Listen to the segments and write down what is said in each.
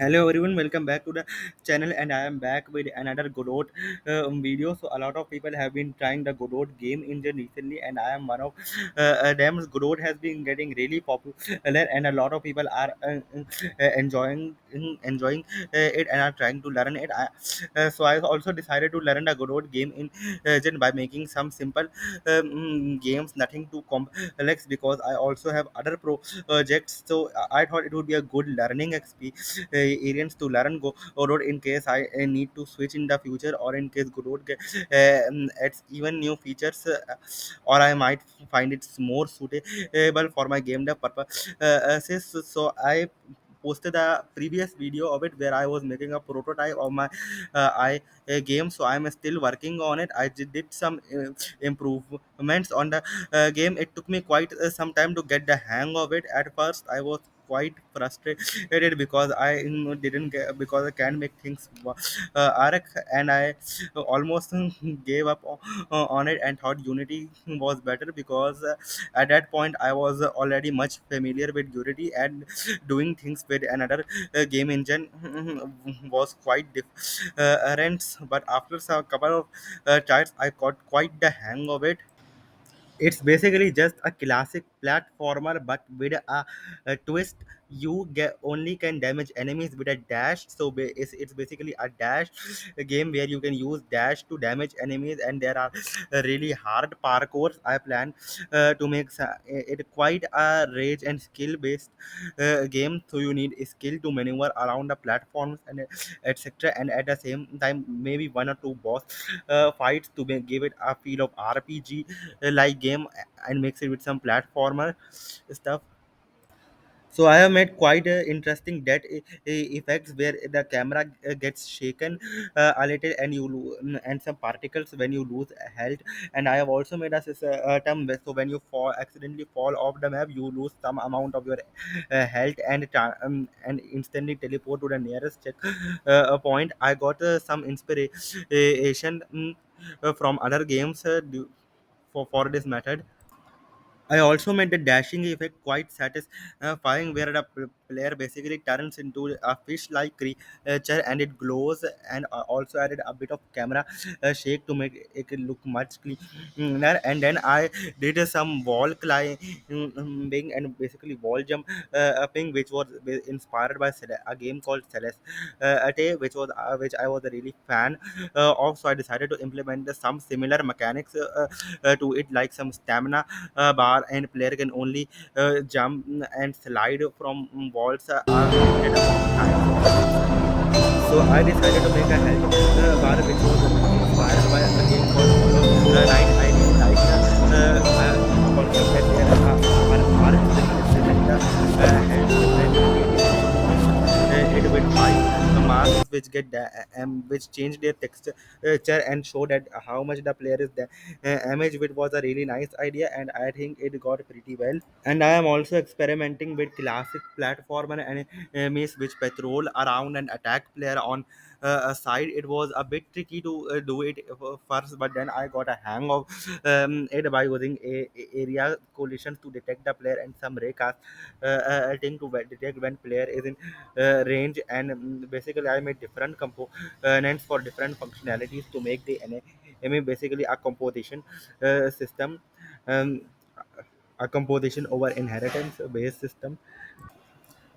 Hello everyone, welcome back to the channel, and I am back with another Godot video. So a lot of people have been trying the Godot game engine recently, and I am one of them. Godot has been getting really popular, and a lot of people are enjoying it and are trying to learn it. So I also decided to learn the Godot game engine by making some simple games, nothing too complex, because I also have other projects. So I thought it would be a good learning experience to learn Godot in case I need to switch in the future, or in case Godot adds even new features, or I might find it more suitable for my game dev purpose. So I posted a previous video of it where I was making a prototype of my game. So I'm still working on it. I did some improvements on the game. It took me quite some time to get the hang of it. At first I was quite frustrated because didn't get, because I can't make things arc, and I almost gave up on it and thought Unity was better, because at that point I was already much familiar with Unity, and doing things with another game engine was quite different. But after some couple of tries, I got quite the hang of it. It's basically just a classic platformer, but with a twist. You get only can damage enemies with a dash. So it's basically a dash game where you can use dash to damage enemies, and there are really hard parkours. I plan to make it quite a rage and skill based game. So you need skill to maneuver around the platforms and etc. And at the same time, maybe one or two boss fights to give it a feel of RPG like game, and mix it with some platformer stuff. So I have made quite interesting that effects where the camera gets shaken a little, and and some particles when you lose health. And I have also made a term so when you accidentally fall off the map, you lose some amount of your health, and instantly teleport to the nearest check point. I got some inspiration from other games for this method. I also made the dashing effect quite satisfying, where the player basically turns into a fish-like creature and it glows, and also added a bit of camera shake to make it look much cleaner. And then I did some wall climbing and basically wall jump upping, which was inspired by a game called Celeste, which I was a really fan of. So I decided to implement some similar mechanics to it, like some stamina bar, and player can only jump and slide from walls a limited amount of times. So I decided to make a health bar which was inspired by a game called Hollow Knight. I really like the concept that there are specialists select the health it with five masks which which change their texture and show that how much the player is damaged, which was a really nice idea, and I think it got pretty well. And I am also experimenting with classic platformer enemies which patrol around and attack player on a side. It was a bit tricky to do it first, but then I got a hang of it by using area collisions to detect the player, and some raycast thing to detect when player is in range. And basically I made different components for different functionalities to make the enemy basically a composition system. Um, a composition over inheritance based system.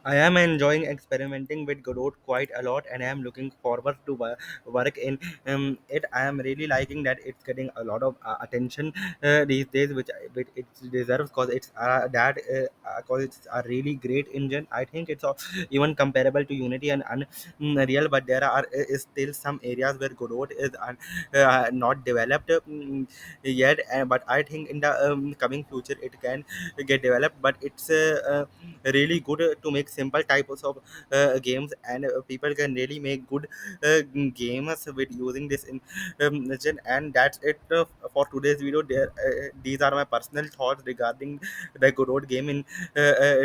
I am enjoying experimenting with Godot quite a lot, and I am looking forward to work in it. I am really liking that it's getting a lot of attention these days, which it deserves, because it's a really great engine. I think it's even comparable to Unity and Unreal, but there are is still some areas where Godot is not developed yet. But I think in the coming future it can get developed. But it's really good to make simple types of games, and people can really make good games with using this engine. And that's it for today's video. These are my personal thoughts regarding the Godot game in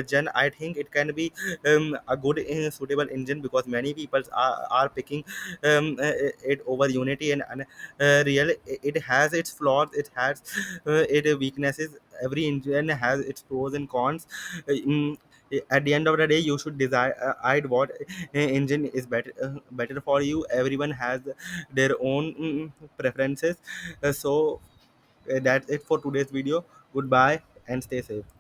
gen. I think it can be a good suitable engine, because many people are picking it over Unity and Real. It has its flaws, it has its weaknesses. Every engine has its pros and cons. At the end of the day, you should decide what engine is better for you. Everyone has their own preferences. So that's it for today's video. Goodbye and stay safe.